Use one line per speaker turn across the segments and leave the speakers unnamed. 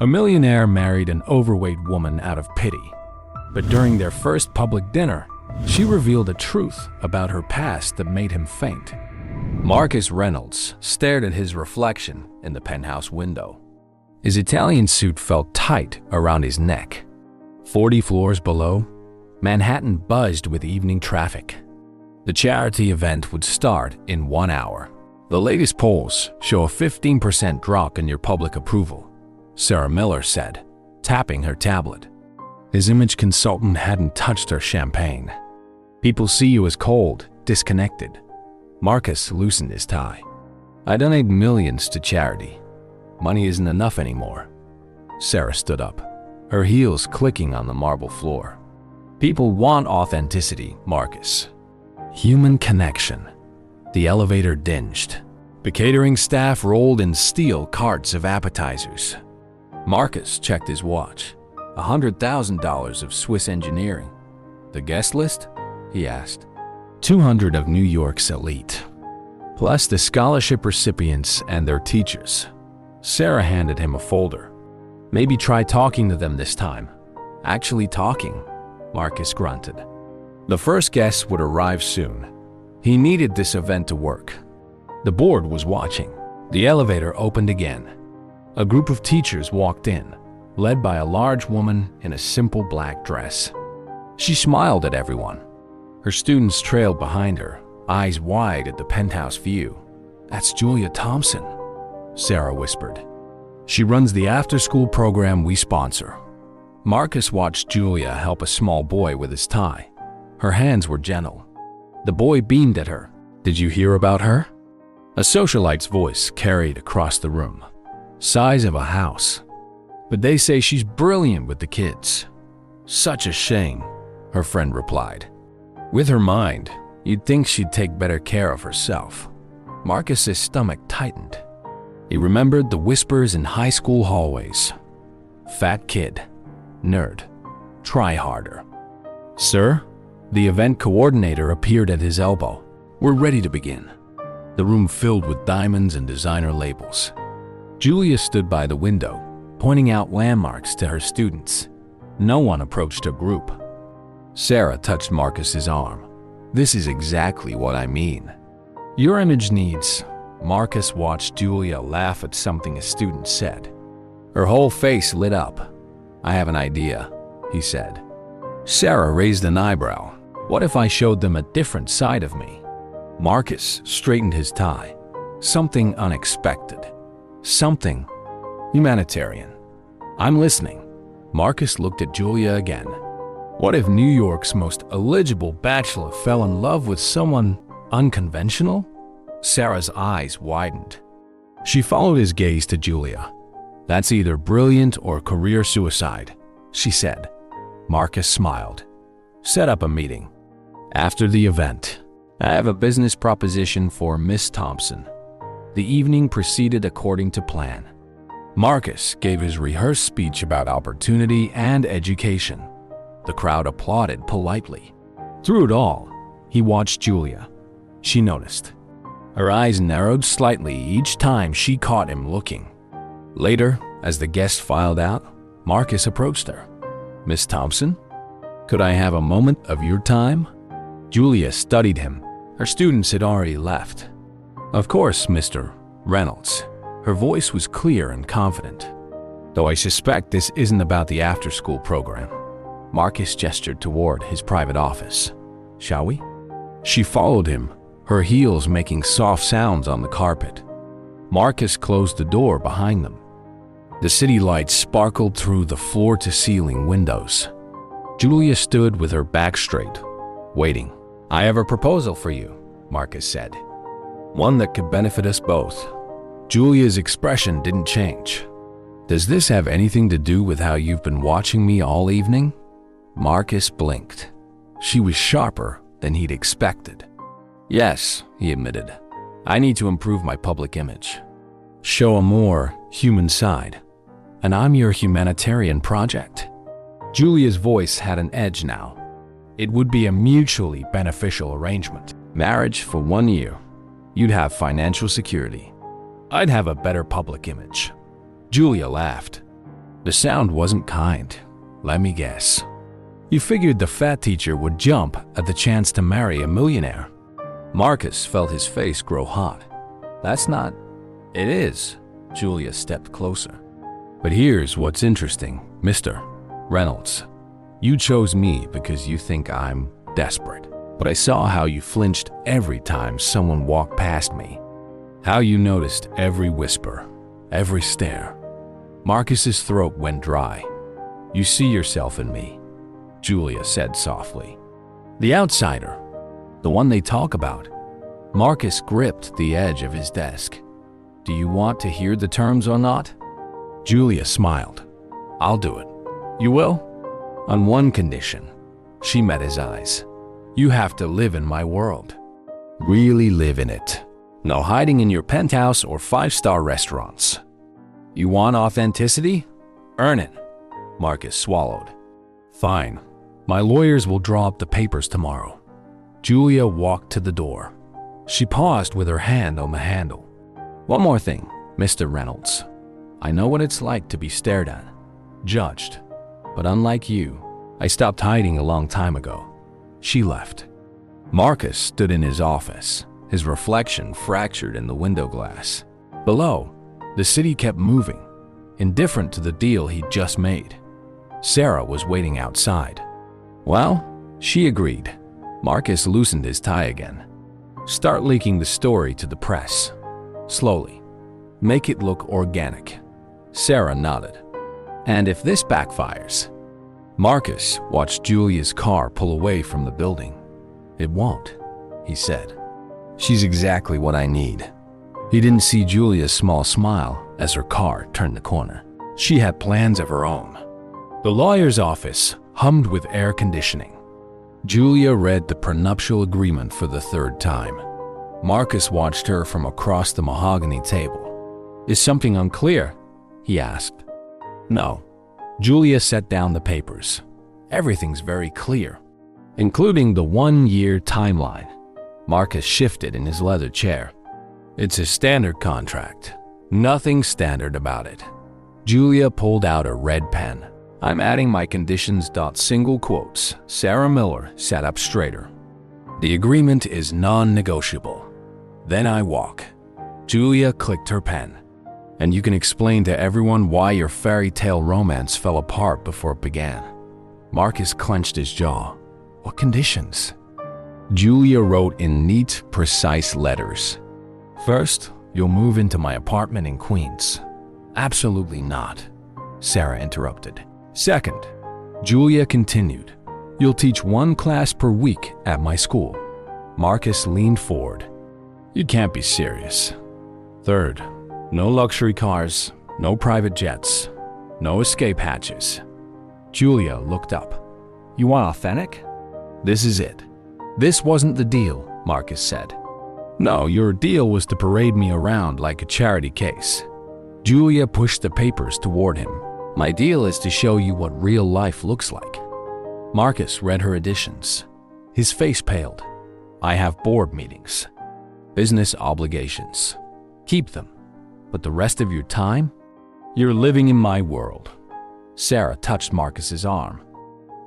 A millionaire married an overweight woman out of pity. But during their first public dinner, she revealed a truth about her past that made him faint. Marcus Reynolds stared at his reflection in the penthouse window. His Italian suit felt tight around his neck. 40 floors below, Manhattan buzzed with evening traffic. The charity event would start in 1 hour. The latest polls show a 15% drop in your public approval, Sarah Miller said, tapping her tablet. His image consultant hadn't touched her champagne. People see you as cold, disconnected. Marcus loosened his tie. I donate millions to charity. Money isn't enough anymore. Sarah stood up, her heels clicking on the marble floor. People want authenticity, Marcus. Human connection. The elevator dinged. The catering staff rolled in steel carts of appetizers. Marcus checked his watch. $100,000 of Swiss engineering. The guest list? He asked. 200 of New York's elite, plus the scholarship recipients and their teachers. Sarah handed him a folder. Maybe try talking to them this time. Actually talking, Marcus grunted. The first guest would arrive soon. He needed this event to work. The board was watching. The elevator opened again. A group of teachers walked in, led by a large woman in a simple black dress. She smiled at everyone. Her students trailed behind her, eyes wide at the penthouse view. That's Julia Thompson, Sarah whispered. She runs the after-school program we sponsor. Marcus watched Julia help a small boy with his tie. Her hands were gentle. The boy beamed at her. Did you hear about her? A socialite's voice carried across the room. Size of a house. But they say she's brilliant with the kids. Such a shame, her friend replied. With her mind, you'd think she'd take better care of herself. Marcus's stomach tightened. He remembered the whispers in high school hallways. Fat kid. Nerd. Try harder. Sir? The event coordinator appeared at his elbow. We're ready to begin. The room filled with diamonds and designer labels. Julia stood by the window, pointing out landmarks to her students. No one approached her group. Sarah touched Marcus's arm. This is exactly what I mean. Your image needs. Marcus watched Julia laugh at something a student said. Her whole face lit up. I have an idea, he said. Sarah raised an eyebrow. What if I showed them a different side of me? Marcus straightened his tie. Something unexpected. Something humanitarian. I'm listening. Marcus looked at Julia again. What if New York's most eligible bachelor fell in love with someone unconventional? Sarah's eyes widened. She followed his gaze to Julia. That's either brilliant or career suicide, she said. Marcus smiled. Set up a meeting. After the event, I have a business proposition for Miss Thompson. The evening proceeded according to plan. Marcus gave his rehearsed speech about opportunity and education. The crowd applauded politely. Through it all, he watched Julia. She noticed. Her eyes narrowed slightly each time she caught him looking. Later, as the guests filed out, Marcus approached her. Miss Thompson, could I have a moment of your time? Julia studied him. Her students had already left. Of course, Mr. Reynolds. Her voice was clear and confident. Though I suspect this isn't about the after-school program. Marcus gestured toward his private office. Shall we? She followed him, her heels making soft sounds on the carpet. Marcus closed the door behind them. The city lights sparkled through the floor-to-ceiling windows. Julia stood with her back straight, waiting. I have a proposal for you, Marcus said. One that could benefit us both. Julia's expression didn't change. Does this have anything to do with how you've been watching me all evening? Marcus blinked. She was sharper than he'd expected. Yes, he admitted. I need to improve my public image. Show a more human side. And I'm your humanitarian project. Julia's voice had an edge now. It would be a mutually beneficial arrangement. Marriage for 1 year. You'd have financial security. I'd have a better public image. Julia laughed. The sound wasn't kind. Let me guess. You figured the fat teacher would jump at the chance to marry a millionaire. Marcus felt his face grow hot. That's not... It is. Julia stepped closer. But here's what's interesting, Mr. Reynolds. You chose me because you think I'm desperate. But I saw how you flinched every time someone walked past me. How you noticed every whisper, every stare. Marcus's throat went dry. You see yourself in me, Julia said softly. The outsider, the one they talk about. Marcus gripped the edge of his desk. Do you want to hear the terms or not? Julia smiled. I'll do it. You will? On one condition. She met his eyes. You have to live in my world. Really live in it. No hiding in your penthouse or five-star restaurants. You want authenticity? Earn it. Marcus swallowed. Fine. My lawyers will draw up the papers tomorrow. Julia walked to the door. She paused with her hand on the handle. One more thing, Mr. Reynolds. I know what it's like to be stared at, judged. But unlike you, I stopped hiding a long time ago. She left. Marcus stood in his office, his reflection fractured in the window glass. Below, the city kept moving, indifferent to the deal he'd just made. Sarah was waiting outside. Well, she agreed. Marcus loosened his tie again. Start leaking the story to the press. Slowly. Make it look organic. Sarah nodded. And if this backfires? Marcus watched Julia's car pull away from the building. It won't, he said. She's exactly what I need. He didn't see Julia's small smile as her car turned the corner. She had plans of her own. The lawyer's office hummed with air conditioning. Julia read the prenuptial agreement for the third time. Marcus watched her from across the mahogany table. Is something unclear? He asked. No. Julia set down the papers. Everything's very clear, including the 1-year timeline. Marcus shifted in his leather chair. It's a standard contract. Nothing standard about it. Julia pulled out a red pen. I'm adding my conditions. Single quotes. Sarah Miller sat up straighter. The agreement is non-negotiable. Then I walk. Julia clicked her pen. And you can explain to everyone why your fairy tale romance fell apart before it began. Marcus clenched his jaw. What conditions? Julia wrote in neat, precise letters. First, you'll move into my apartment in Queens. Absolutely not, Sarah interrupted. Second, Julia continued, you'll teach 1 class per week at my school. Marcus leaned forward. You can't be serious. Third, no luxury cars, no private jets, no escape hatches. Julia looked up. You want authentic? This is it. This wasn't the deal, Marcus said. No, your deal was to parade me around like a charity case. Julia pushed the papers toward him. My deal is to show you what real life looks like. Marcus read her additions. His face paled. I have board meetings. Business obligations. Keep them. But the rest of your time? You're living in my world. Sarah touched Marcus's arm.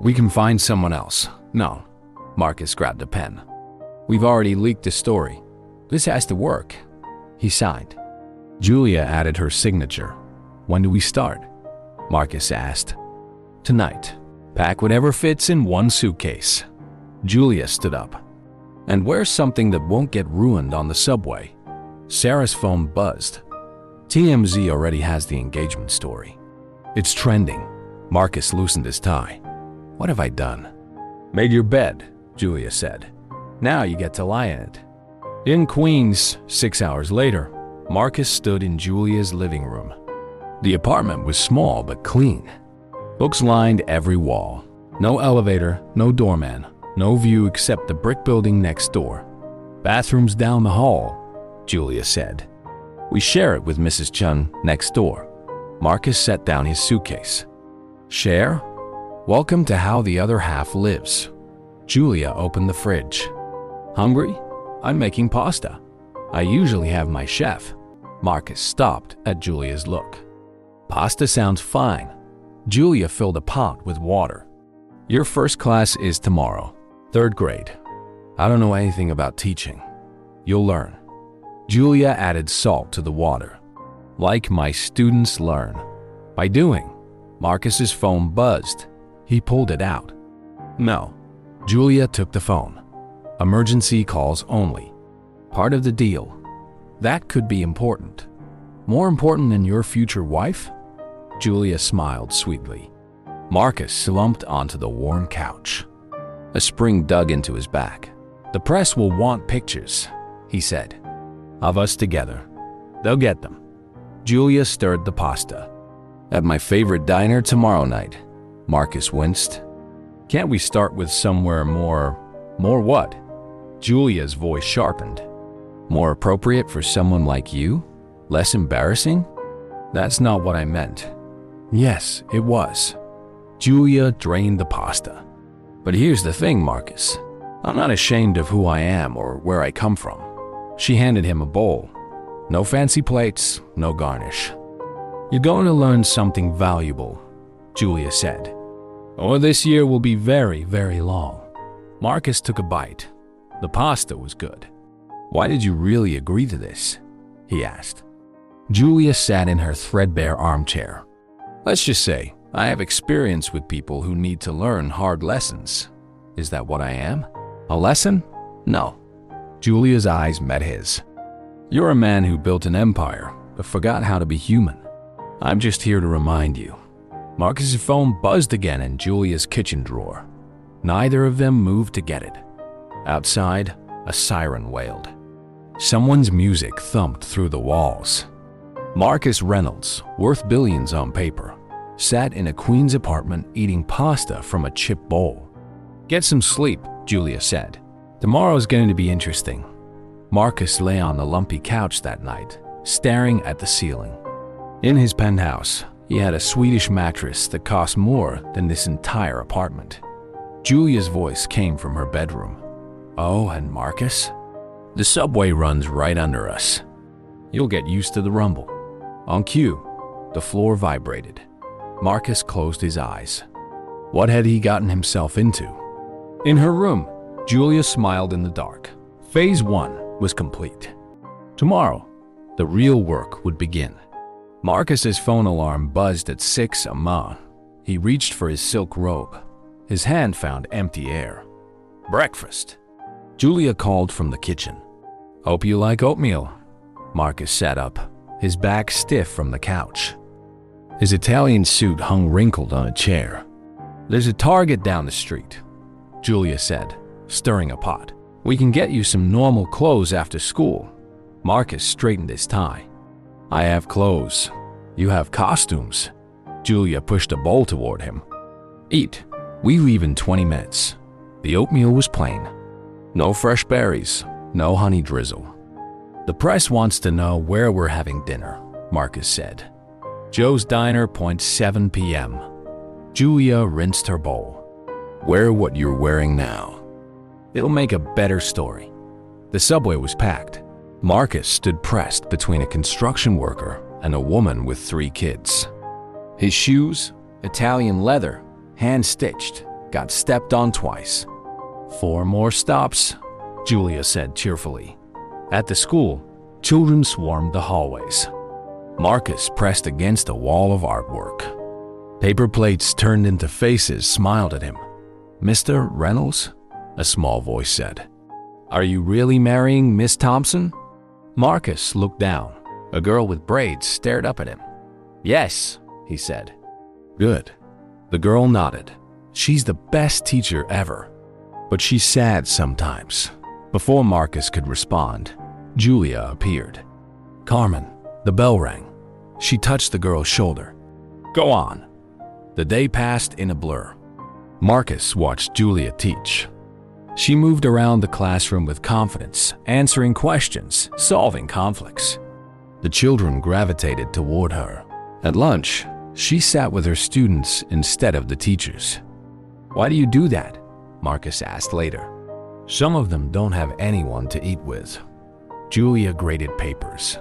We can find someone else. No. Marcus grabbed a pen. We've already leaked the story. This has to work. He signed. Julia added her signature. When do we start? Marcus asked. Tonight. Pack whatever fits in 1 suitcase. Julia stood up. And wear something that won't get ruined on the subway. Sarah's phone buzzed. TMZ already has the engagement story. It's trending. Marcus loosened his tie. What have I done? Made your bed, Julia said. Now you get to lie in it. In Queens, 6 hours later, Marcus stood in Julia's living room. The apartment was small but clean. Books lined every wall. No elevator, no doorman, no view except the brick building next door. Bathrooms down the hall, Julia said. We share it with Mrs. Chun next door. Marcus set down his suitcase. Share? Welcome to how the other half lives. Julia opened the fridge. Hungry? I'm making pasta. I usually have my chef. Marcus stopped at Julia's look. Pasta sounds fine. Julia filled a pot with water. Your first class is tomorrow, 3rd grade. I don't know anything about teaching. You'll learn. Julia added salt to the water. Like my students learn. By doing. Marcus's phone buzzed. He pulled it out. No. Julia took the phone. Emergency calls only. Part of the deal. That could be important. More important than your future wife? Julia smiled sweetly. Marcus slumped onto the warm couch. A spring dug into his back. The press will want pictures, he said. Of us together. They'll get them. Julia stirred the pasta. At my favorite diner tomorrow night. Marcus winced. Can't we start with somewhere more what? Julia's voice sharpened. More appropriate for someone like you? Less embarrassing? That's not what I meant. Yes, it was. Julia drained the pasta. But here's the thing, Marcus. I'm not ashamed of who I am or where I come from. She handed him a bowl. No fancy plates, no garnish. You're going to learn something valuable, Julia said. Or this year will be very, very long. Marcus took a bite. The pasta was good. Why did you really agree to this? He asked. Julia sat in her threadbare armchair. Let's just say, I have experience with people who need to learn hard lessons. Is that what I am? A lesson? No. Julia's eyes met his. You're a man who built an empire, but forgot how to be human. I'm just here to remind you. Marcus's phone buzzed again in Julia's kitchen drawer. Neither of them moved to get it. Outside, a siren wailed. Someone's music thumped through the walls. Marcus Reynolds, worth billions on paper, sat in a queen's apartment eating pasta from a chip bowl. Get some sleep, Julia said. Tomorrow's going to be interesting. Marcus lay on the lumpy couch that night, staring at the ceiling. In his penthouse, he had a Swedish mattress that cost more than this entire apartment. Julia's voice came from her bedroom. Oh, and Marcus? The subway runs right under us. You'll get used to the rumble. On cue, the floor vibrated. Marcus closed his eyes. What had he gotten himself into? In her room, Julia smiled in the dark. Phase 1 was complete. Tomorrow, the real work would begin. Marcus's phone alarm buzzed at 6 a.m. He reached for his silk robe. His hand found empty air. Breakfast. Julia called from the kitchen. Hope you like oatmeal. Marcus sat up, his back stiff from the couch. His Italian suit hung wrinkled on a chair. There's a Target down the street, Julia said, stirring a pot. We can get you some normal clothes after school. Marcus straightened his tie. I have clothes. You have costumes. Julia pushed a bowl toward him. Eat. We leave in 20 minutes. The oatmeal was plain. No fresh berries, no honey drizzle. The press wants to know where we're having dinner, Marcus said. Joe's Diner, 7 p.m. Julia rinsed her bowl. Wear what you're wearing now. It'll make a better story. The subway was packed. Marcus stood pressed between a construction worker and a woman with 3 kids. His shoes, Italian leather, hand-stitched, got stepped on twice. 4 more stops, Julia said cheerfully. At the school, children swarmed the hallways. Marcus pressed against a wall of artwork. Paper plates turned into faces smiled at him. Mr. Reynolds? A small voice said. Are you really marrying Miss Thompson? Marcus looked down. A girl with braids stared up at him. Yes, he said. Good. The girl nodded. She's the best teacher ever. But she's sad sometimes. Before Marcus could respond, Julia appeared. Carmen, the bell rang. She touched the girl's shoulder. Go on. The day passed in a blur. Marcus watched Julia teach. She moved around the classroom with confidence, answering questions, solving conflicts. The children gravitated toward her. At lunch, she sat with her students instead of the teachers. Why do you do that? Marcus asked later. Some of them don't have anyone to eat with. Julia graded papers.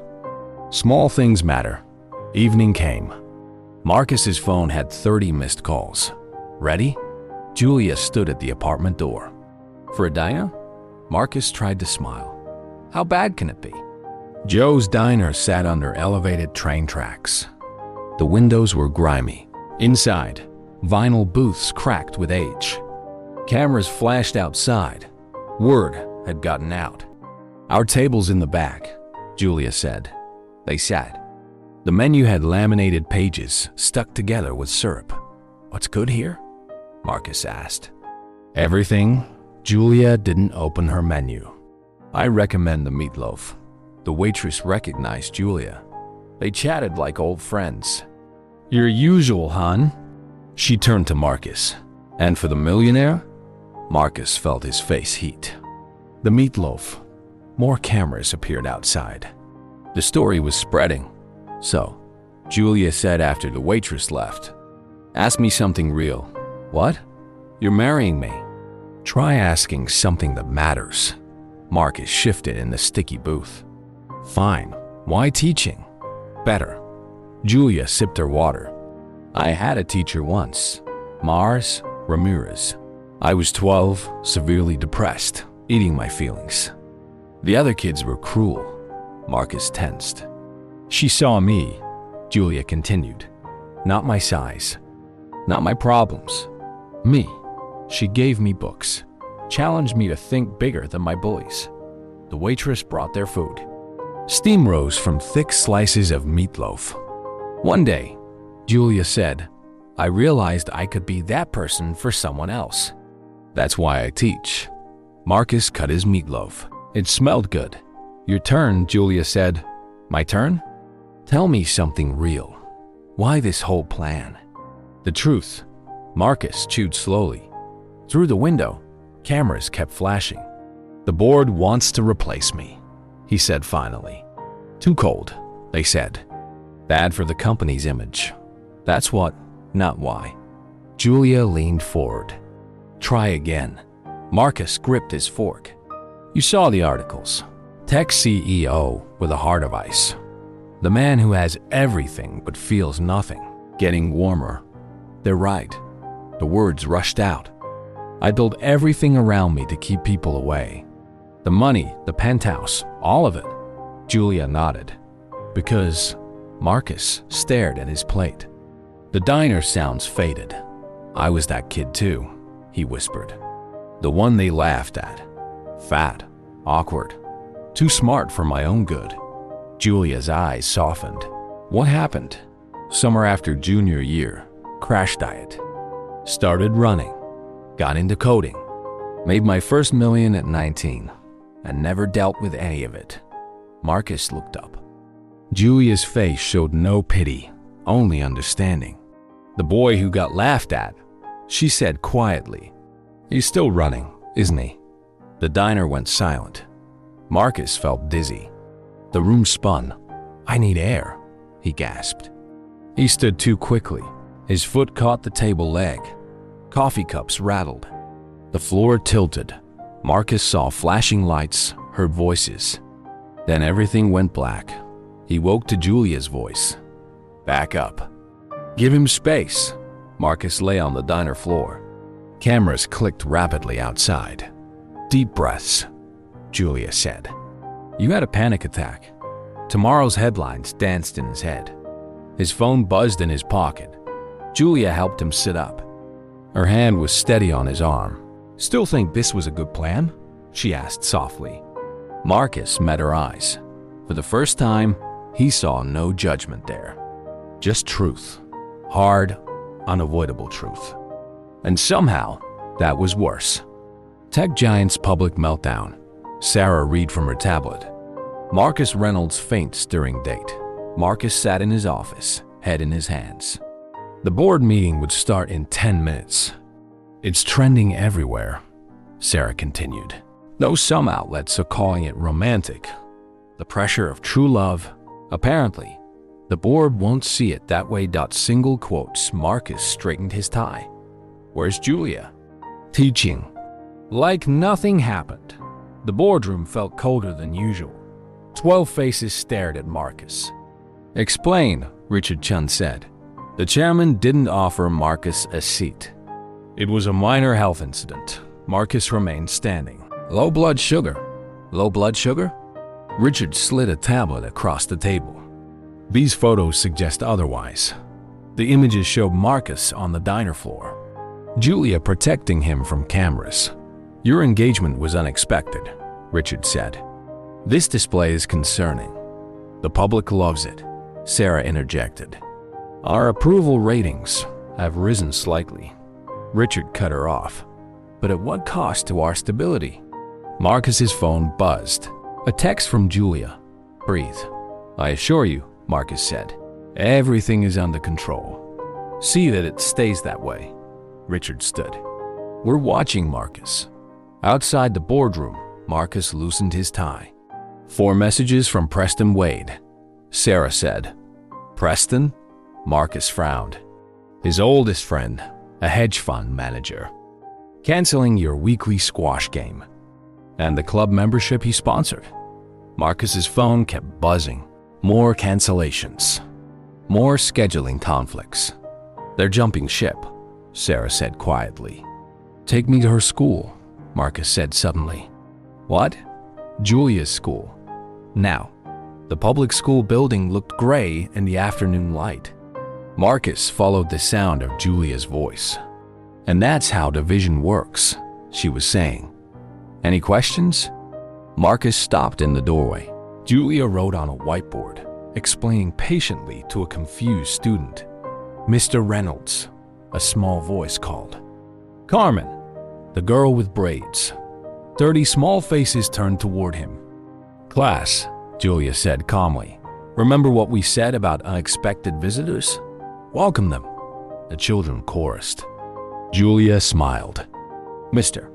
Small things matter. Evening came. Marcus's phone had 30 missed calls. Ready? Julia stood at the apartment door. For a diner? Marcus tried to smile. How bad can it be? Joe's diner sat under elevated train tracks. The windows were grimy. Inside, vinyl booths cracked with age. Cameras flashed outside. Word had gotten out. Our table's in the back, Julia said. They sat. The menu had laminated pages stuck together with syrup. What's good here? Marcus asked. Everything. Julia didn't open her menu. I recommend the meatloaf. The waitress recognized Julia. They chatted like old friends. Your usual, hon? She turned to Marcus. And for the millionaire? Marcus felt his face heat. The meatloaf. More cameras appeared outside. The story was spreading. So, Julia said after the waitress left, ask me something real. What? You're marrying me. Try asking something that matters. Marcus shifted in the sticky booth. Fine. Why teaching? Better. Julia sipped her water. I had a teacher once. Mars Ramirez. I was 12, severely depressed, eating my feelings. The other kids were cruel. Marcus tensed. She saw me, Julia continued. Not my size. Not my problems. Me. She gave me books. Challenged me to think bigger than my bullies. The waitress brought their food. Steam rose from thick slices of meatloaf. One day, Julia said, I realized I could be that person for someone else. That's why I teach. Marcus cut his meatloaf. It smelled good. Your turn, Julia said. My turn? Tell me something real. Why this whole plan? The truth. Marcus chewed slowly. Through the window, cameras kept flashing. The board wants to replace me, he said finally. Too cold, they said. Bad for the company's image. That's what, not why. Julia leaned forward. Try again. Marcus gripped his fork. You saw the articles. Tech CEO with a heart of ice. The man who has everything but feels nothing. Getting warmer. They're right. The words rushed out. I built everything around me to keep people away. The money, the penthouse, all of it. Julia nodded. Because Marcus stared at his plate. The diner sounds faded. I was that kid too, he whispered. The one they laughed at. Fat, awkward, too smart for my own good. Julia's eyes softened. What happened? Summer after junior year, crash diet. Started running. Got into coding. Made my first million at 19 and never dealt with any of it. Marcus looked up. Julia's face showed no pity, only understanding. The boy who got laughed at, she said quietly. He's still running, isn't he? The diner went silent. Marcus felt dizzy. The room spun. I need air, he gasped. He stood too quickly. His foot caught the table leg. Coffee cups rattled. The floor tilted. Marcus saw flashing lights, heard voices. Then everything went black. He woke to Julia's voice. Back up. Give him space. Marcus lay on the diner floor. Cameras clicked rapidly outside. Deep breaths, Julia said. You had a panic attack. Tomorrow's headlines danced in his head. His phone buzzed in his pocket. Julia helped him sit up. Her hand was steady on his arm. Still think this was a good plan? She asked softly. Marcus met her eyes. For the first time, he saw no judgment there. Just truth. Hard, unavoidable truth. And somehow, that was worse. Tech giant's public meltdown. Sarah read from her tablet. Marcus Reynolds' faint, stirring date. Marcus sat in his office, head in his hands. The board meeting would start in 10 minutes. It's trending everywhere, Sarah continued. Though some outlets are calling it romantic. The pressure of true love. Apparently, the board won't see it that way. Single quotes. Marcus straightened his tie. Where's Julia? Teaching. Like nothing happened. The boardroom felt colder than usual. 12 faces stared at Marcus. Explain, Richard Chun said. The chairman didn't offer Marcus a seat. It was a minor health incident. Marcus remained standing. Low blood sugar. Low blood sugar? Richard slid a tablet across the table. These photos suggest otherwise. The images showed Marcus on the diner floor, Julia protecting him from cameras. Your engagement was unexpected, Richard said. This display is concerning. The public loves it, Sarah interjected. Our approval ratings have risen slightly. Richard cut her off. But at what cost to our stability? Marcus's phone buzzed. A text from Julia. Breathe. I assure you, Marcus said. Everything is under control. See that it stays that way. Richard stood. We're watching Marcus. Outside the boardroom, Marcus loosened his tie. 4 messages from Preston Wade. Sarah said. Preston? Marcus frowned. His oldest friend, a hedge fund manager. Canceling your weekly squash game. And the club membership he sponsored. Marcus's phone kept buzzing. More cancellations. More scheduling conflicts. They're jumping ship, Sarah said quietly. Take me to her school, Marcus said suddenly. What? Julia's school. Now, the public school building looked gray in the afternoon light. Marcus followed the sound of Julia's voice. And that's how division works, she was saying. Any questions? Marcus stopped in the doorway. Julia wrote on a whiteboard, explaining patiently to a confused student. Mr. Reynolds, a small voice called. Carmen, the girl with braids. 30 small faces turned toward him. Class, Julia said calmly. Remember what we said about unexpected visitors? Welcome them. The children chorused. Julia smiled. Mr.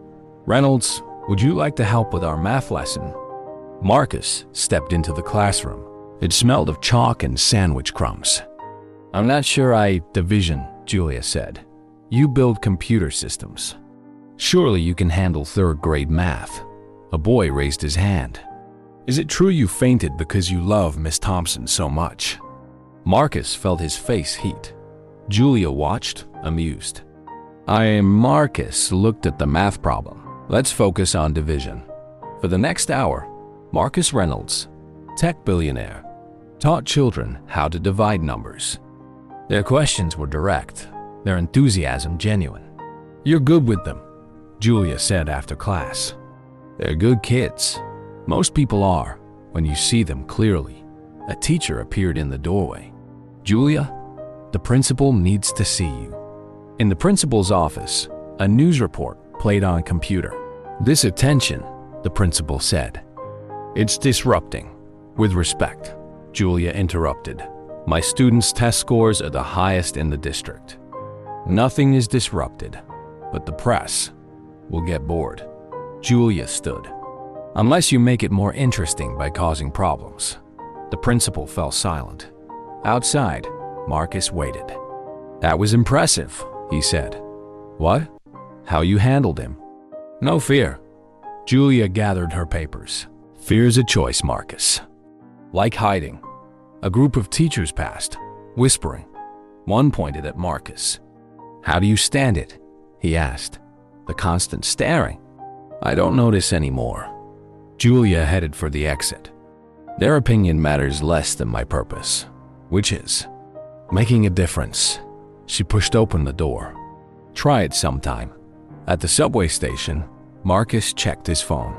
Reynolds, would you like to help with our math lesson? Marcus stepped into the classroom. It smelled of chalk and sandwich crumbs. I'm not sure Division, Julia said. You build computer systems. Surely you can handle 3rd grade math. A boy raised his hand. Is it true you fainted because you love Miss Thompson so much? Marcus felt his face heat. Julia watched, amused. Marcus looked at the math problem. Let's focus on division. For the next hour, Marcus Reynolds, tech billionaire, taught children how to divide numbers. Their questions were direct, their enthusiasm genuine. You're good with them, Julia said after class. They're good kids. Most people are, when you see them clearly. A teacher appeared in the doorway. Julia, the principal needs to see you. In the principal's office, a news report played on a computer. This attention, the principal said. It's disrupting. With respect, Julia interrupted. My students' test scores are the highest in the district. Nothing is disrupted, but the press will get bored. Julia stood. Unless you make it more interesting by causing problems. The principal fell silent. Outside, Marcus waited. That was impressive, he said. What? How you handled him? No fear. Julia gathered her papers. Fear's a choice, Marcus. Like hiding. A group of teachers passed, whispering. One pointed at Marcus. How do you stand it? He asked. The constant staring. I don't notice anymore. Julia headed for the exit. Their opinion matters less than my purpose, which is making a difference. She pushed open the door. Try it sometime. At the subway station, Marcus checked his phone.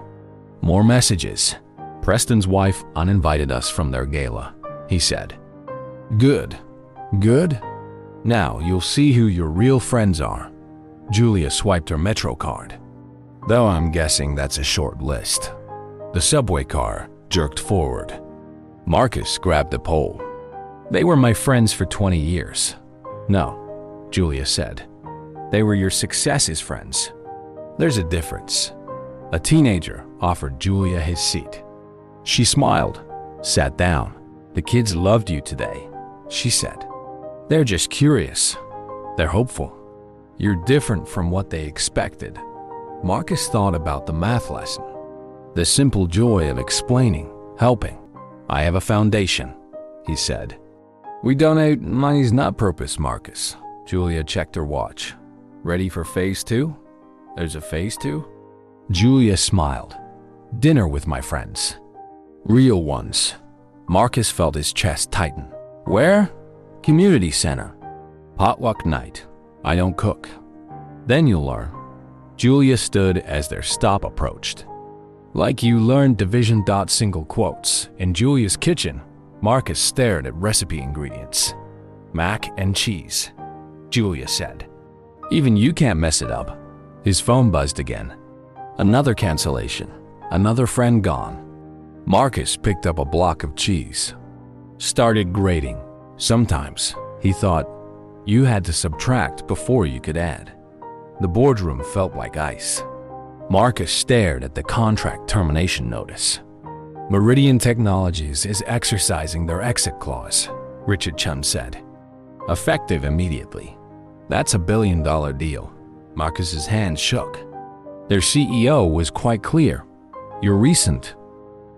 More messages. Preston's wife uninvited us from their gala, he said. Good. Good? Now you'll see who your real friends are. Julia swiped her Metro card. Though I'm guessing that's a short list. The subway car jerked forward. Marcus grabbed the pole. They were my friends for 20 years. No, Julia said. They were your success's friends. There's a difference. A teenager offered Julia his seat. She smiled, sat down. The kids loved you today, she said. They're just curious. They're hopeful. You're different from what they expected. Marcus thought about the math lesson. The simple joy of explaining, helping. I have a foundation, he said. We donate money's not purpose, Marcus. Julia checked her watch. Ready for phase 2? There's a phase 2? Julia smiled. Dinner with my friends. Real ones. Marcus felt his chest tighten. Where? Community center. Potluck night. I don't cook. Then you'll learn. Julia stood as their stop approached. Like you learned division dot single quotes. In Julia's kitchen, Marcus stared at recipe ingredients. Mac and cheese, Julia said. Even you can't mess it up. His phone buzzed again. Another cancellation. Another friend gone. Marcus picked up a block of cheese. Started grating. Sometimes, he thought, you had to subtract before you could add. The boardroom felt like ice. Marcus stared at the contract termination notice. Meridian Technologies is exercising their exit clause, Richard Chun said. Effective immediately. That's $1 billion deal. Marcus's hand shook. Their CEO was quite clear. Your recent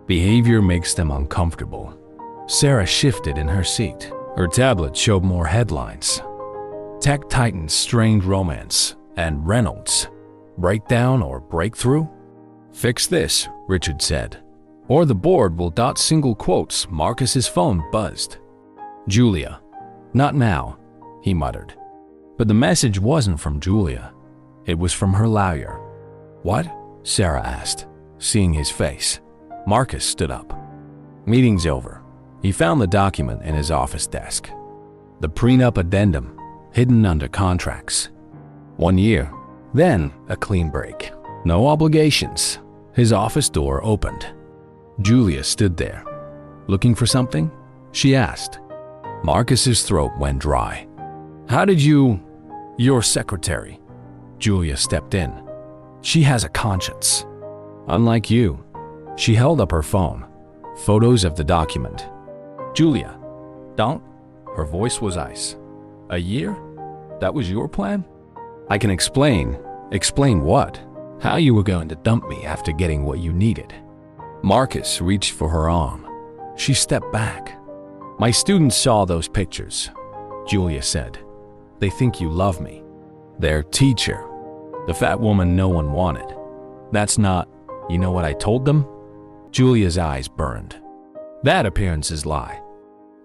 behavior makes them uncomfortable. Sarah shifted in her seat. Her tablet showed more headlines. Tech Titans strained romance, and Reynolds. Breakdown or breakthrough? Fix this, Richard said, or the board will dot single quotes. Marcus's phone buzzed. Julia. Not now, he muttered. But the message wasn't from Julia. It was from her lawyer. What? Sarah asked, seeing his face. Marcus stood up. Meeting's over. He found the document in his office desk. The prenup addendum, hidden under contracts. 1 year, then a clean break. No obligations. His office door opened. Julia stood there. Looking for something? She asked. Marcus's throat went dry. How did you... Your secretary. Julia stepped in. She has a conscience. Unlike you. She held up her phone. Photos of the document. Julia, don't. Her voice was ice. A year? That was your plan? I can explain. Explain what? How you were going to dump me after getting what you needed. Marcus reached for her arm. She stepped back. My students saw those pictures, Julia said. They think you love me. Their teacher. The fat woman no one wanted. That's not, you know what I told them? Julia's eyes burned. That appearances lie.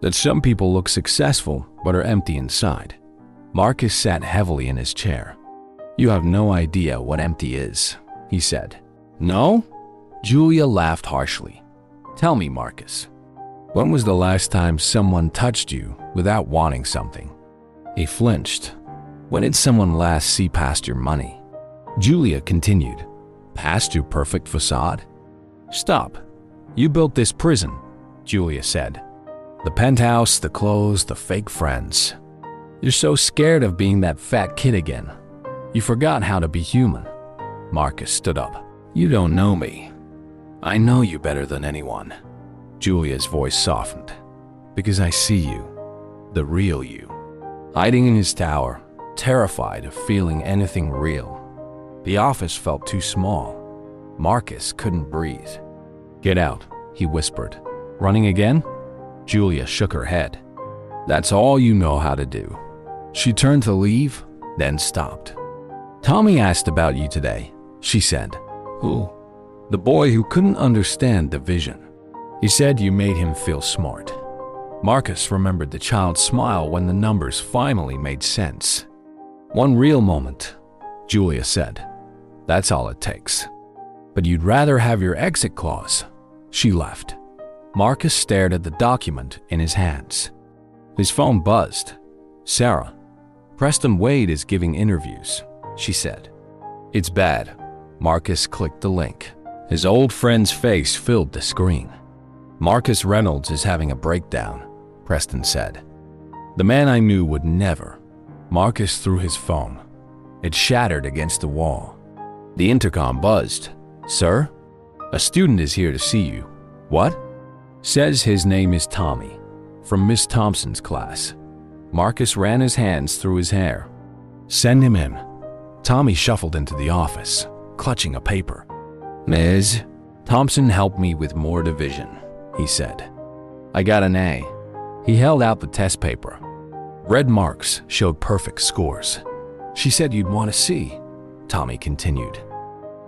That some people look successful but are empty inside. Marcus sat heavily in his chair. You have no idea what empty is, he said. No? Julia laughed harshly. Tell me, Marcus, when was the last time someone touched you without wanting something? He flinched. When did someone last see past your money? Julia continued. Past your perfect facade? Stop. You built this prison, Julia said. The penthouse, the clothes, the fake friends. You're so scared of being that fat kid again. You forgot how to be human. Marcus stood up. You don't know me. I know you better than anyone. Julia's voice softened. Because I see you. The real you. Hiding in his tower, terrified of feeling anything real. The office felt too small. Marcus couldn't breathe. Get out, he whispered. Running again? Julia shook her head. That's all you know how to do. She turned to leave, then stopped. Tommy asked about you today, she said. Who? The boy who couldn't understand division. He said you made him feel smart. Marcus remembered the child's smile when the numbers finally made sense. One real moment, Julia said. That's all it takes. But you'd rather have your exit clause. She left. Marcus stared at the document in his hands. His phone buzzed. Sarah, Preston Wade is giving interviews, she said. It's bad. Marcus clicked the link. His old friend's face filled the screen. Marcus Reynolds is having a breakdown, Preston said. The man I knew would never. Marcus threw his phone. It shattered against the wall. The intercom buzzed. Sir? A student is here to see you. What? Says his name is Tommy, from Miss Thompson's class. Marcus ran his hands through his hair. Send him in. Tommy shuffled into the office, clutching a paper. Ms. Thompson helped me with more division, he said. I got an A. He held out the test paper. Red marks showed perfect scores. She said you'd want to see, Tommy continued.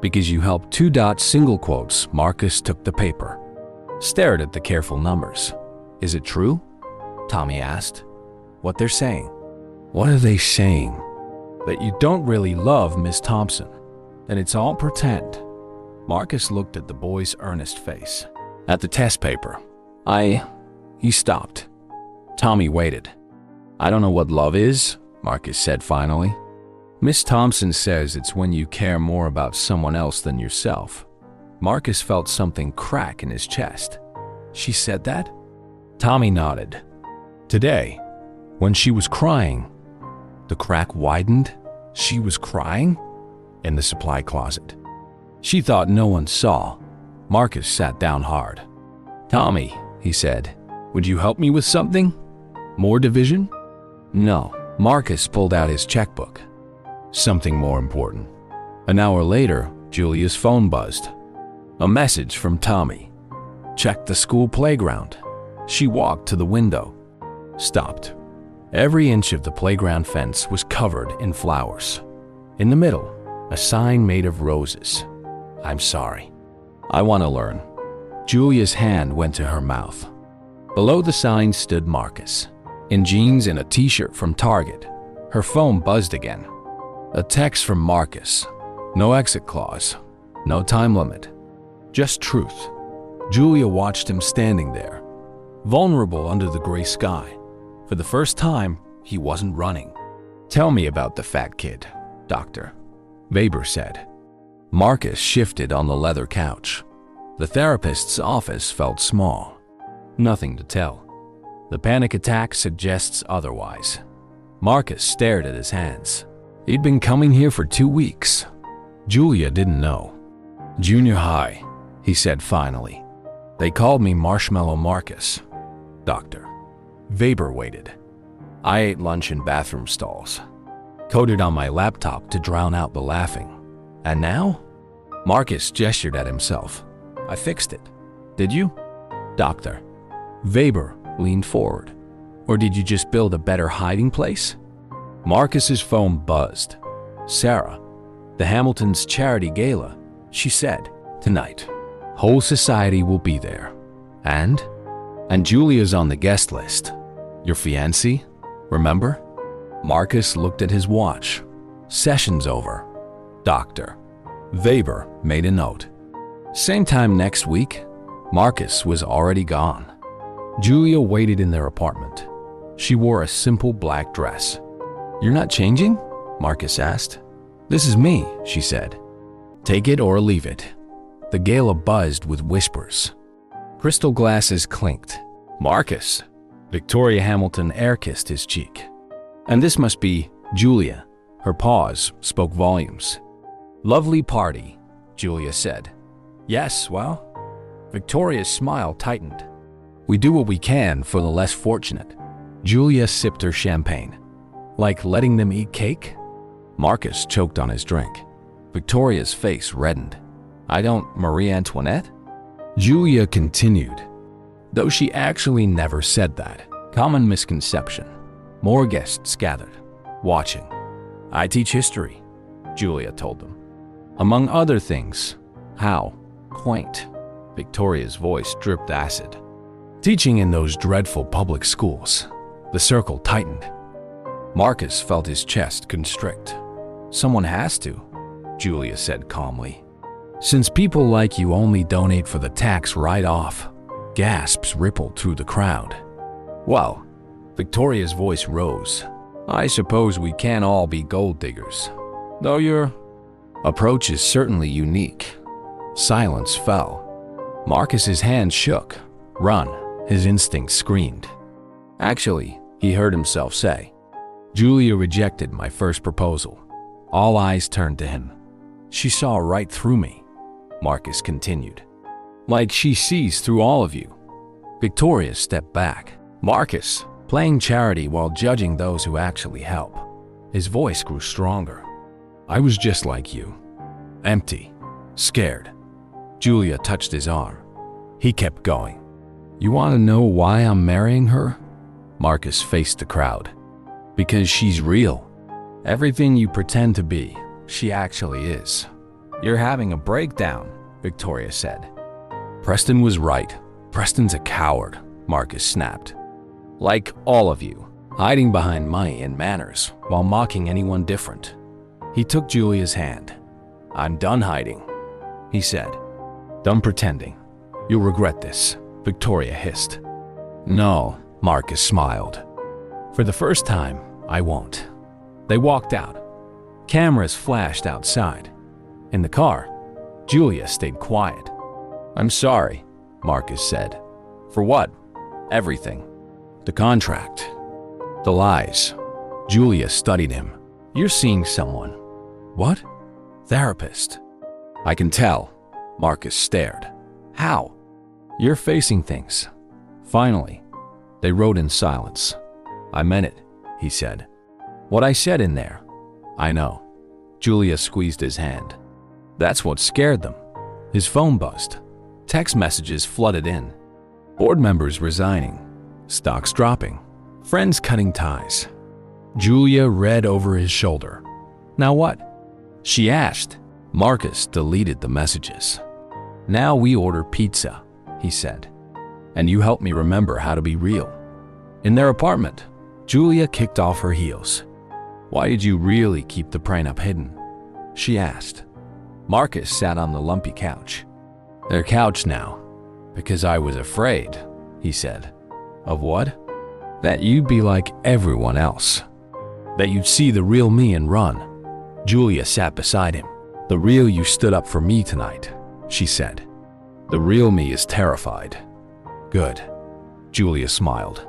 Because you helped single quotes, Marcus took the paper, stared at the careful numbers. Is it true? Tommy asked. What they're saying? What are they saying? That you don't really love Miss Thompson, and it's all pretend. Marcus looked at the boy's earnest face. At the test paper. He stopped. Tommy waited. I don't know what love is, Marcus said finally. Miss Thompson says it's when you care more about someone else than yourself. Marcus felt something crack in his chest. She said that? Tommy nodded. Today, when she was crying, the crack widened. She was crying? In the supply closet. She thought no one saw. Marcus sat down hard. Tommy, he said, would you help me with something? More division? No. Marcus pulled out his checkbook. Something more important. An hour later, Julia's phone buzzed. A message from Tommy. Check the school playground. She walked to the window. Stopped. Every inch of the playground fence was covered in flowers. In the middle, a sign made of roses. I'm sorry. I want to learn. Julia's hand went to her mouth. Below the sign stood Marcus, in jeans and a t-shirt from Target. Her phone buzzed again. A text from Marcus. No exit clause. No time limit. Just truth. Julia watched him standing there, vulnerable under the gray sky. For the first time, he wasn't running. Tell me about the fat kid, Doctor, Weber said. Marcus shifted on the leather couch. The therapist's office felt small. Nothing to tell. The panic attack suggests otherwise. Marcus stared at his hands. He'd been coming here for 2 weeks. Julia didn't know. Junior high, he said finally. They called me Marshmallow Marcus. Doctor. Weber waited. I ate lunch in bathroom stalls. Coded on my laptop to drown out the laughing. And now? Marcus gestured at himself. I fixed it. Did you? Doctor. Weber leaned forward. Or did you just build a better hiding place? Marcus's phone buzzed. Sarah, the Hamilton's charity gala, she said. Tonight. Whole society will be there. And Julia's on the guest list. Your fiancé? Remember? Marcus looked at his watch. Session's over. Doctor. Weber made a note. Same time next week. Marcus was already gone. Julia waited in their apartment. She wore a simple black dress. You're not changing? Marcus asked. This is me, she said. Take it or leave it. The gala buzzed with whispers. Crystal glasses clinked. Marcus. Victoria Hamilton air-kissed his cheek. And this must be Julia. Her pause spoke volumes. Lovely party, Julia said. Yes, well? Victoria's smile tightened. We do what we can for the less fortunate. Julia sipped her champagne. Like letting them eat cake? Marcus choked on his drink. Victoria's face reddened. I don't Marie Antoinette? Julia continued. Though she actually never said that. Common misconception. More guests gathered, watching. I teach history, Julia told them. Among other things. How? Quaint. Victoria's voice dripped acid. Teaching in those dreadful public schools. The circle tightened. Marcus felt his chest constrict. Someone has to, Julia said calmly. Since people like you only donate for the tax write-off. Gasps rippled through the crowd. Well, Victoria's voice rose. I suppose we can't all be gold diggers. Though your approach is certainly unique. Silence fell. Marcus's hand shook. Run, his instinct screamed. Actually, he heard himself say. Julia rejected my first proposal. All eyes turned to him. She saw right through me, Marcus continued. Like she sees through all of you. Victoria stepped back. Marcus, playing charity while judging those who actually help. His voice grew stronger. I was just like you. Empty. Scared. Julia touched his arm. He kept going. You want to know why I'm marrying her? Marcus faced the crowd. Because she's real. Everything you pretend to be, she actually is. You're having a breakdown, Victoria said. Preston was right. Preston's a coward, Marcus snapped. Like all of you, hiding behind money and manners while mocking anyone different. He took Julia's hand. I'm done hiding, he said. Done pretending. You'll regret this, Victoria hissed. No, Marcus smiled. For the first time, I won't. They walked out. Cameras flashed outside. In the car, Julia stayed quiet. I'm sorry, Marcus said. For what? Everything. The contract. The lies. Julia studied him. You're seeing someone. What? Therapist. I can tell. Marcus stared. How? You're facing things. Finally, they rode in silence. I meant it, he said. What I said in there. I know. Julia squeezed his hand. That's what scared them. His phone buzzed. Text messages flooded in. Board members resigning. Stocks dropping. Friends cutting ties. Julia read over his shoulder. Now what? She asked. Marcus deleted the messages. Now we order pizza, he said. And you help me remember how to be real. In their apartment, Julia kicked off her heels. Why did you really keep the prenup hidden? She asked. Marcus sat on the lumpy couch. Their couch now. Because I was afraid, he said. Of what? That you'd be like everyone else. That you'd see the real me and run. Julia sat beside him. The real you stood up for me tonight, she said. The real me is terrified. Good. Julia smiled.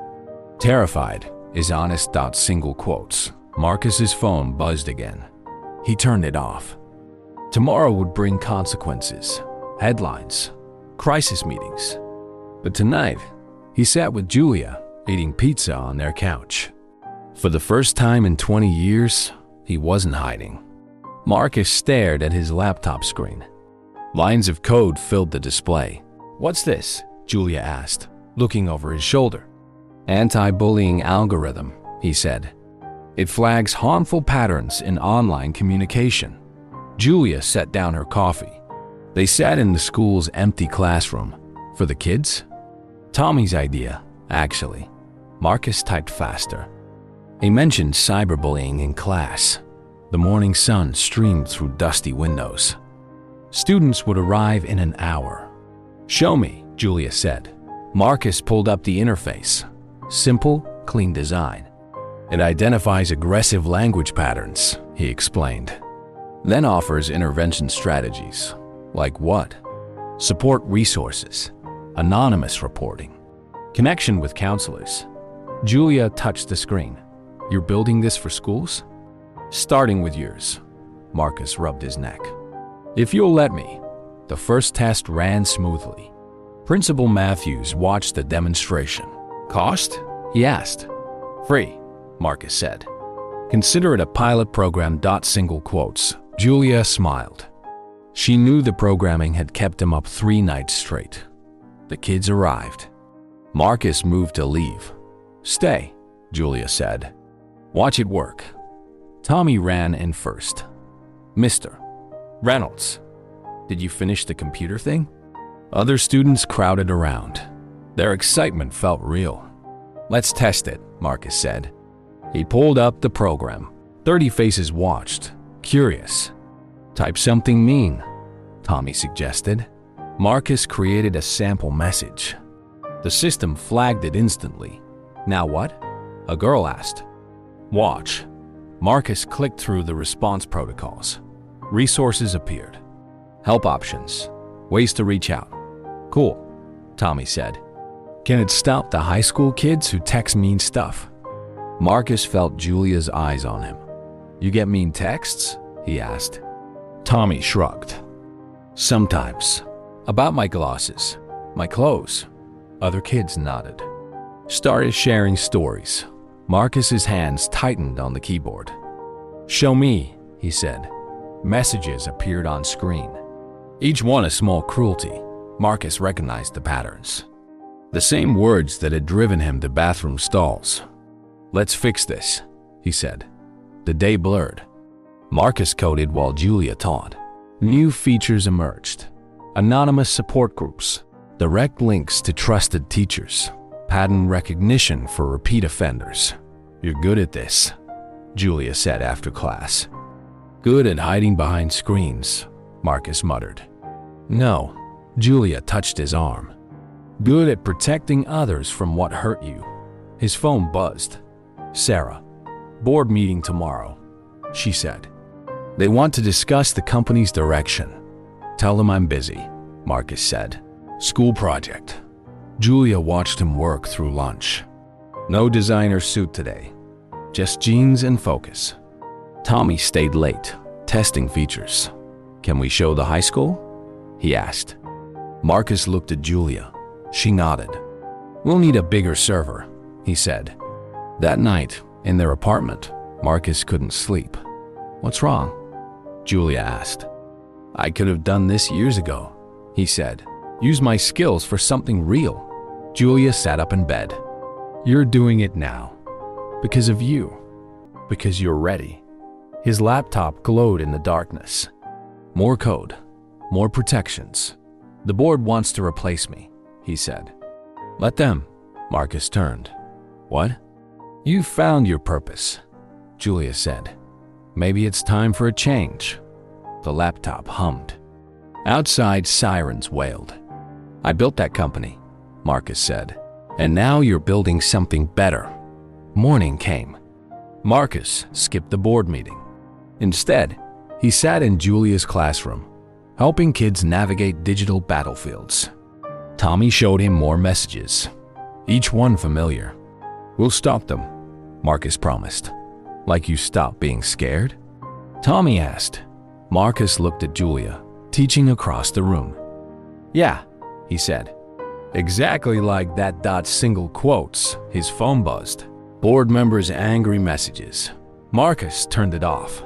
Terrified is honest. Single quotes. Marcus's phone buzzed again. He turned it off. Tomorrow would bring consequences, headlines, crisis meetings. But tonight, he sat with Julia, eating pizza on their couch. For the first time in 20 years, he wasn't hiding. Marcus stared at his laptop screen. Lines of code filled the display. What's this? Julia asked, looking over his shoulder. Anti-bullying algorithm, he said. It flags harmful patterns in online communication. Julia set down her coffee. They sat in the school's empty classroom. For the kids? Tommy's idea, actually. Marcus typed faster. He mentioned cyberbullying in class. The morning sun streamed through dusty windows. Students would arrive in an hour. Show me, Julia said. Marcus pulled up the interface. Simple, clean design. It identifies aggressive language patterns, he explained. Then offers intervention strategies. Like what? Support resources. Anonymous reporting. Connection with counselors. Julia touched the screen. You're building this for schools? Starting with yours. Marcus rubbed his neck. If you'll let me. The first test ran smoothly. Principal Matthews watched the demonstration. Cost? He asked. Free, Marcus said. Consider it a pilot program. Single quotes. Julia smiled. She knew the programming had kept him up 3 nights straight. The kids arrived. Marcus moved to leave. Stay, Julia said. Watch it work. Tommy ran in first. Mr. Reynolds, did you finish the computer thing? Other students crowded around. Their excitement felt real. Let's test it, Marcus said. He pulled up the program. 30 faces watched, curious. Type something mean, Tommy suggested. Marcus created a sample message. The system flagged it instantly. Now what? A girl asked. Watch. Marcus clicked through the response protocols. Resources appeared. Help options. Ways to reach out. Cool, Tommy said. Can it stop the high school kids who text mean stuff? Marcus felt Julia's eyes on him. You get mean texts? He asked. Tommy shrugged. Sometimes. About my glasses. My clothes. Other kids nodded. Started sharing stories. Marcus's hands tightened on the keyboard. Show me, he said. Messages appeared on screen. Each one a small cruelty. Marcus recognized the patterns. The same words that had driven him to bathroom stalls. "Let's fix this," he said. The day blurred. Marcus coded while Julia taught. New features emerged. Anonymous support groups, direct links to trusted teachers, pattern recognition for repeat offenders. "You're good at this," Julia said after class. "Good at hiding behind screens," Marcus muttered. "No," Julia touched his arm. "Good at protecting others from what hurt you." His phone buzzed. "Sarah, board meeting tomorrow," she said. "They want to discuss the company's direction." "Tell them I'm busy," Marcus said. "School project." Julia watched him work through lunch. No designer suit today, just jeans and focus. Tommy stayed late, testing features. "Can we show the high school?" he asked. Marcus looked at Julia. She nodded. "We'll need a bigger server," he said. That night, in their apartment, Marcus couldn't sleep. "What's wrong?" Julia asked. "I could have done this years ago," he said. "Use my skills for something real." Julia sat up in bed. "You're doing it now. Because of you. Because you're ready." His laptop glowed in the darkness. "More code. More protections. The board wants to replace me," he said. "Let them." Marcus turned. "What?" "You've found your purpose," Julia said. "Maybe it's time for a change." The laptop hummed. Outside, sirens wailed. "I built that company," Marcus said. "And now you're building something better." Morning came. Marcus skipped the board meeting. Instead, he sat in Julia's classroom, helping kids navigate digital battlefields. Tommy showed him more messages, each one familiar. "We'll stop them," Marcus promised. "Like you stopped being scared?" Tommy asked. Marcus looked at Julia, teaching across the room. "Yeah," he said. Exactly like that. Single quotes. His phone buzzed. Board members' angry messages. Marcus turned it off.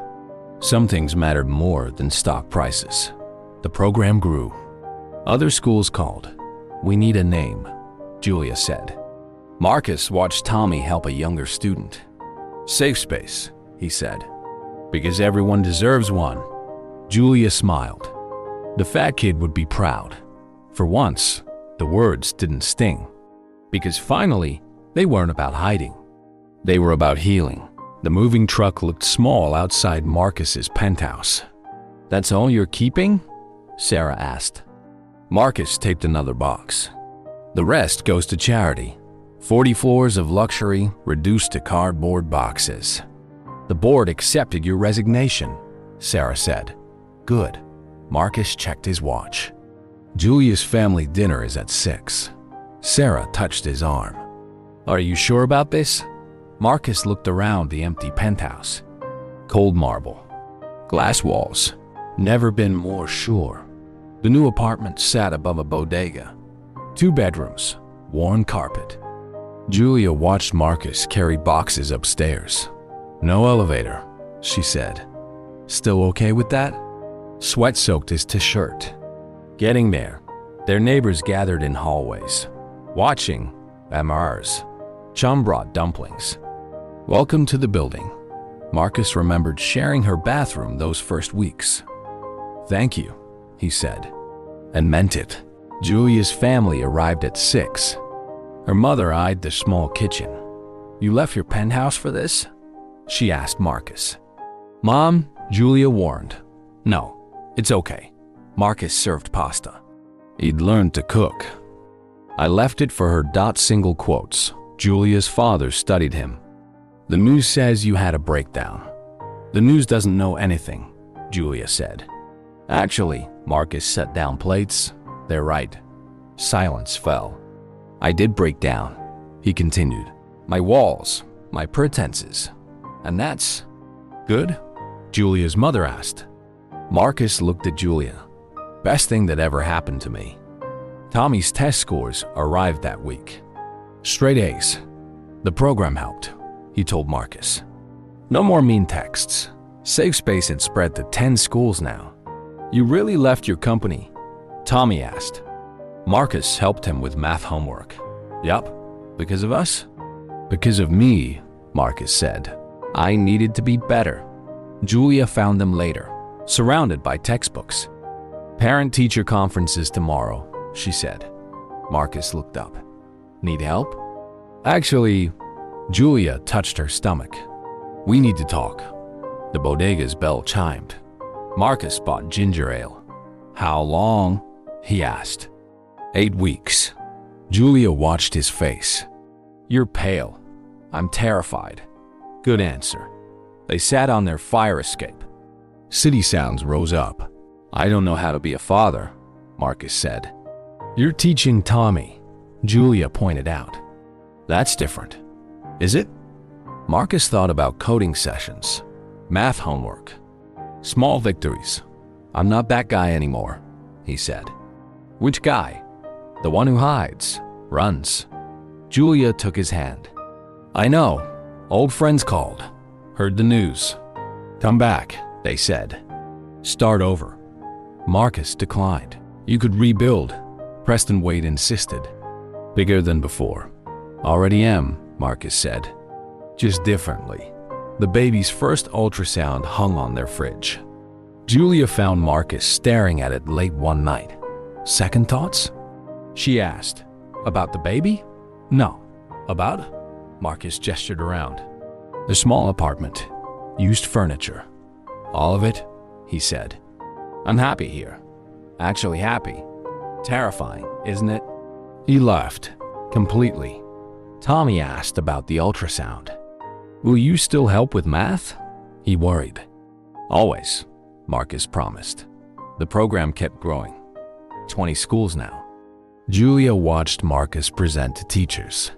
Some things mattered more than stock prices. The program grew. Other schools called. "We need a name," Julia said. Marcus watched Tommy help a younger student. "Safe space," he said. "Because everyone deserves one." Julia smiled. The fat kid would be proud. For once, the words didn't sting. Because finally, they weren't about hiding. They were about healing. The moving truck looked small outside Marcus's penthouse. "That's all you're keeping?" Sarah asked. Marcus taped another box. "The rest goes to charity. 40 floors of luxury reduced to cardboard boxes." "The board accepted your resignation," Sarah said. "Good." Marcus checked his watch. "Julia's family dinner is at 6. Sarah touched his arm. "Are you sure about this?" Marcus looked around the empty penthouse. Cold marble. Glass walls. Never been more sure. The new apartment sat above a bodega. 2 bedrooms. Worn carpet. Julia watched Marcus carry boxes upstairs. "No elevator," she said. "Still okay with that?" Sweat soaked his t-shirt. Getting there, their neighbors gathered in hallways, watching MRs. Chum brought dumplings. "Welcome to the building." Marcus remembered sharing her bathroom those first weeks. "Thank you," he said, and meant it. Julia's family arrived at 6. Her mother eyed the small kitchen. "You left your penthouse for this?" she asked Marcus. "Mom," Julia warned. "No, it's okay." Marcus served pasta. He'd learned to cook. "I left it for her." Single quotes. Julia's father studied him. "The news says you had a breakdown." "The news doesn't know anything," Julia said. "Actually," Marcus set down plates. "They're right." Silence fell. "I did break down," he continued. "My walls, my pretenses. And that's good?" Julia's mother asked. Marcus looked at Julia. "Best thing that ever happened to me." Tommy's test scores arrived that week. Straight A's. The program helped, he told Marcus. No more mean texts. Safe Space had spread to 10 schools now. "You really left your company?" Tommy asked. Marcus helped him with math homework. Yup, because of us? Because of me, Marcus said. I needed to be better. Julia found them later, surrounded by textbooks. Parent-teacher conferences tomorrow, she said. Marcus looked up. Need help? Actually, Julia touched her stomach. We need to talk. The bodega's bell chimed. Marcus bought ginger ale. How long? He asked. 8 weeks. Julia watched his face. You're pale. I'm terrified. Good answer. They sat on their fire escape. City sounds rose up. I don't know how to be a father, Marcus said. You're teaching Tommy, Julia pointed out. That's different. Is it? Marcus thought about coding sessions, math homework, small victories. I'm not that guy anymore, he said. Which guy? The one who hides, runs. Julia took his hand. I know. Old friends called. Heard the news. Come back, they said. Start over. Marcus declined. You could rebuild, Preston Wade insisted. Bigger than before. Already am, Marcus said. Just differently. The baby's first ultrasound hung on their fridge. Julia found Marcus staring at it late one night. Second thoughts? She asked. About the baby? No. About? Marcus gestured around. The small apartment. Used furniture. All of it? He said. I'm happy here. Actually happy. Terrifying, isn't it? He laughed. Completely. Tommy asked about the ultrasound. Will you still help with math? He worried. Always, Marcus promised. The program kept growing. 20 schools now. Julia watched Marcus present to teachers.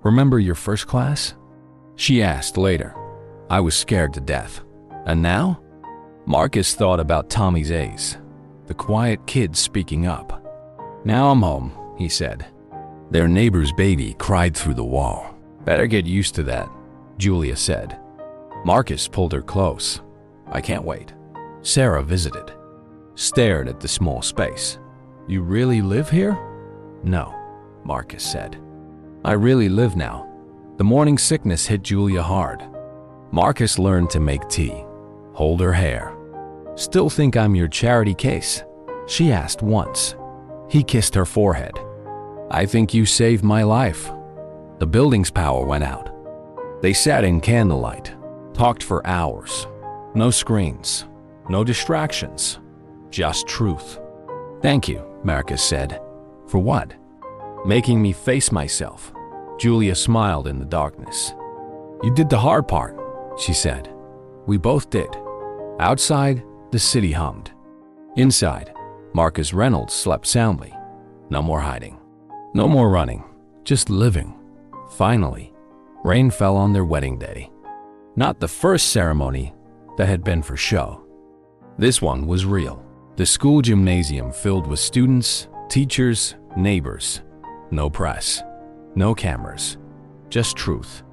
Remember your first class? She asked later. I was scared to death. And now? Marcus thought about Tommy's A's, the quiet kids speaking up. Now I'm home, he said. Their neighbor's baby cried through the wall. Better get used to that, Julia said. Marcus pulled her close. I can't wait. Sarah visited. Stared at the small space. You really live here? No, Marcus said. I really live now. The morning sickness hit Julia hard. Marcus learned to make tea, hold her hair. Still think I'm your charity case? She asked once. He kissed her forehead. I think you saved my life. The building's power went out. They sat in candlelight, talked for hours. No screens, no distractions, just truth. Thank you, Marcus said. For what? Making me face myself. Julia smiled in the darkness. You did the hard part, she said. We both did. Outside, the city hummed. Inside, Marcus Reynolds slept soundly. No more hiding. No more running. Just living. Finally, rain fell on their wedding day. Not the first ceremony that had been for show. This one was real. The school gymnasium filled with students, teachers, neighbors. No press. No cameras. Just truth.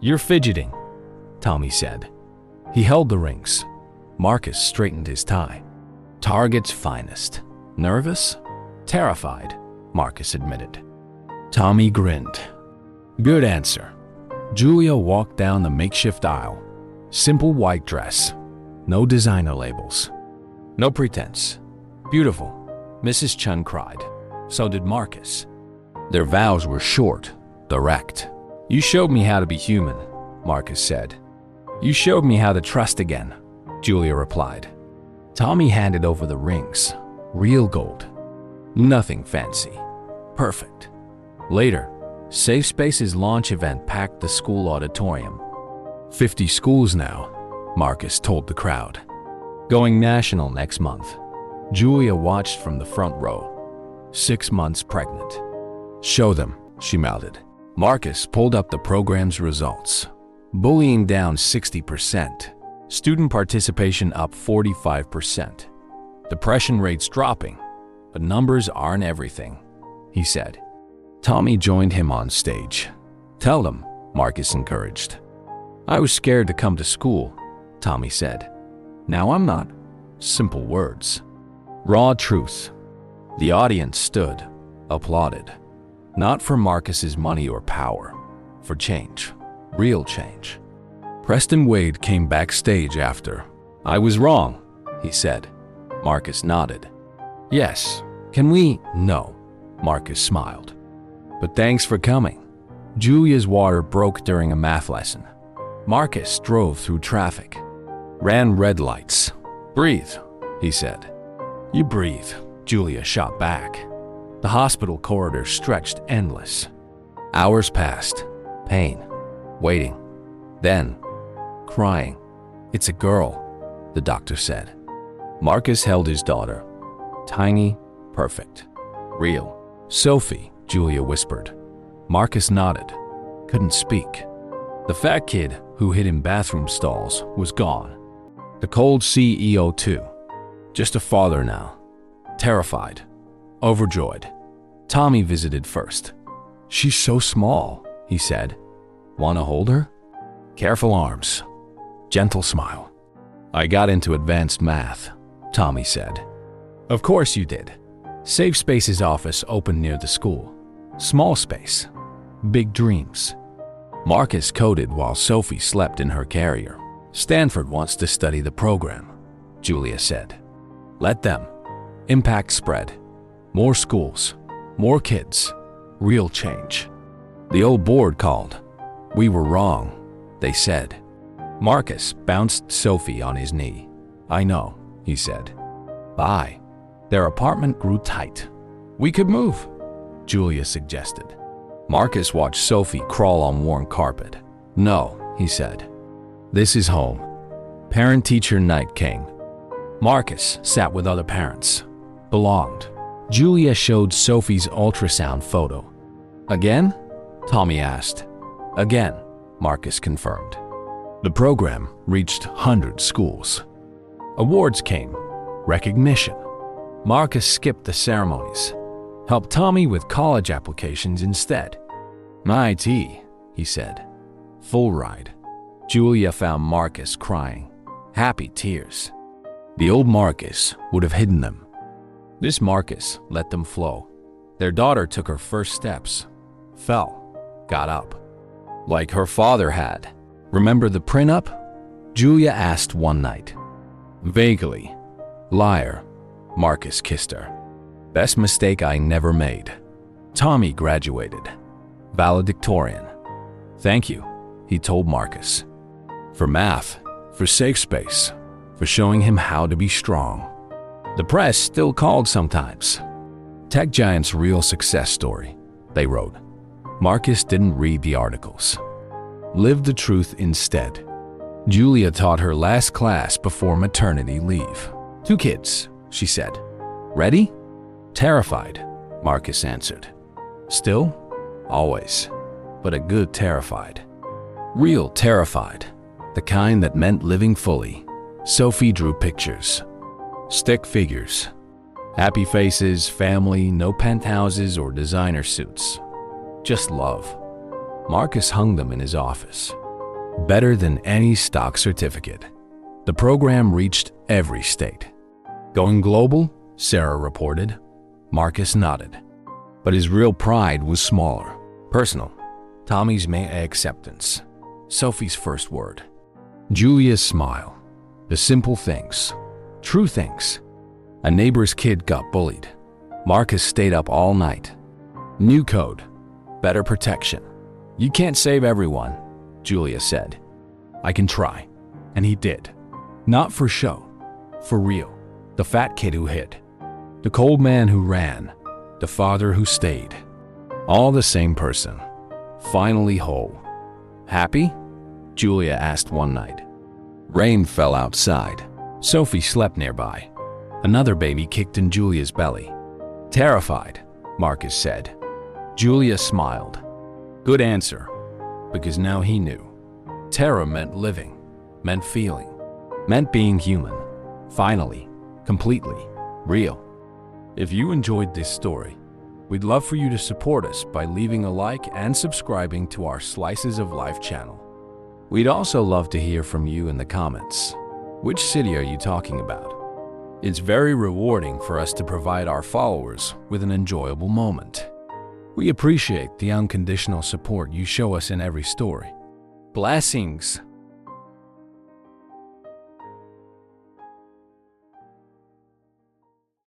You're fidgeting, Tommy said. He held the rings. Marcus straightened his tie. Target's finest. Nervous? Terrified, Marcus admitted. Tommy grinned. Good answer. Julia walked down the makeshift aisle. Simple white dress. No designer labels. No pretense. Beautiful. Mrs. Chun cried. So did Marcus. Their vows were short, direct. You showed me how to be human, Marcus said. You showed me how to trust again, Julia replied. Tommy handed over the rings. Real gold. Nothing fancy. Perfect. Later, Safe Space's launch event packed the school auditorium. 50 schools now, Marcus told the crowd. Going national next month. Julia watched from the front row. 6 months pregnant. Show them, she mouthed. Marcus pulled up the program's results. Bullying down 60%. Student participation up 45%. Depression rates dropping. But numbers aren't everything, he said. Tommy joined him on stage. Tell them, Marcus encouraged. I was scared to come to school, Tommy said. Now I'm not. Simple words. Raw truth. The audience stood, applauded. Not for Marcus's money or power, for change, real change. Preston Wade came backstage after. "I was wrong," he said. Marcus nodded. "Yes. Can we?" "No," Marcus smiled. "But thanks for coming." Julia's water broke during a math lesson. Marcus drove through traffic, ran red lights. "Breathe," he said. "You breathe," Julia shot back. The hospital corridor stretched endless. Hours passed. Pain. Waiting. Then, crying. "It's a girl," the doctor said. Marcus held his daughter. Tiny, perfect, real. "Sophie," Julia whispered. Marcus nodded. Couldn't speak. The fat kid who hid in bathroom stalls was gone. The cold CEO too. Just a father now. Terrified. Overjoyed. Tommy visited first. "She's so small," he said. "Wanna hold her?" Careful arms. Gentle smile. "I got into advanced math," Tommy said. "Of course you did." Safe Space's office opened near the school. Small space. Big dreams. Marcus coded while Sophie slept in her carrier. "Stanford wants to study the program," Julia said. "Let them. Impact spread. More schools. More kids. Real change." The old board called. "We were wrong," they said. Marcus bounced Sophie on his knee. "I know," he said. "Bye." Their apartment grew tight. "We could move," Julia suggested. Marcus watched Sophie crawl on worn carpet. "No," he said. "This is home." Parent-teacher night came. Marcus sat with other parents. Belonged. Julia showed Sophie's ultrasound photo. "Again?" Tommy asked. "Again," Marcus confirmed. The program reached 100 schools. Awards came. Recognition. Marcus skipped the ceremonies. Helped Tommy with college applications instead. "My tea," he said. Full ride. Julia found Marcus crying. Happy tears. The old Marcus would have hidden them. This Marcus let them flow. Their daughter took her first steps. Fell. Got up. Like her father had. "Remember the prenup?" Julia asked one night. Vaguely. "Liar." Marcus kissed her. "Best mistake I never made." Tommy graduated. Valedictorian. "Thank you," he told Marcus. For math, for Safe Space, for showing him how to be strong. The press still called sometimes. "Tech Giant's real success story," they wrote. Marcus didn't read the articles. Lived the truth instead. Julia taught her last class before maternity leave. 2 kids, she said. "Ready?" "Terrified," Marcus answered. "Still?" "Always. But a good terrified." Real terrified. The kind that meant living fully. Sophie drew pictures. Stick figures. Happy faces, family, no penthouses or designer suits. Just love. Marcus hung them in his office. Better than any stock certificate. The program reached every state. Going global, Sarah reported. Marcus nodded. But his real pride was smaller. Personal. Tommy's May acceptance. Sophie's first word. Julia's smile. The simple things. True things. A neighbor's kid got bullied. Marcus stayed up all night. New code. Better protection. "You can't save everyone," Julia said. "I can try." And he did. Not for show. For real. The fat kid who hid. The cold man who ran. The father who stayed. All the same person. Finally whole. "Happy?" Julia asked one night. Rain fell outside. Sophie slept nearby. Another baby kicked in Julia's belly. "Terrified," Marcus said. Julia smiled. Good answer, because now he knew. Terror meant living, meant feeling, meant being human. Finally, completely, real. If you enjoyed this story, we'd love for you to support us by leaving a like and subscribing to our Slices of Life channel. We'd also love to hear from you in the comments. Which city are you talking about? It's very rewarding for us to provide our followers with an enjoyable moment. We appreciate the unconditional support you show us in every story. Blessings!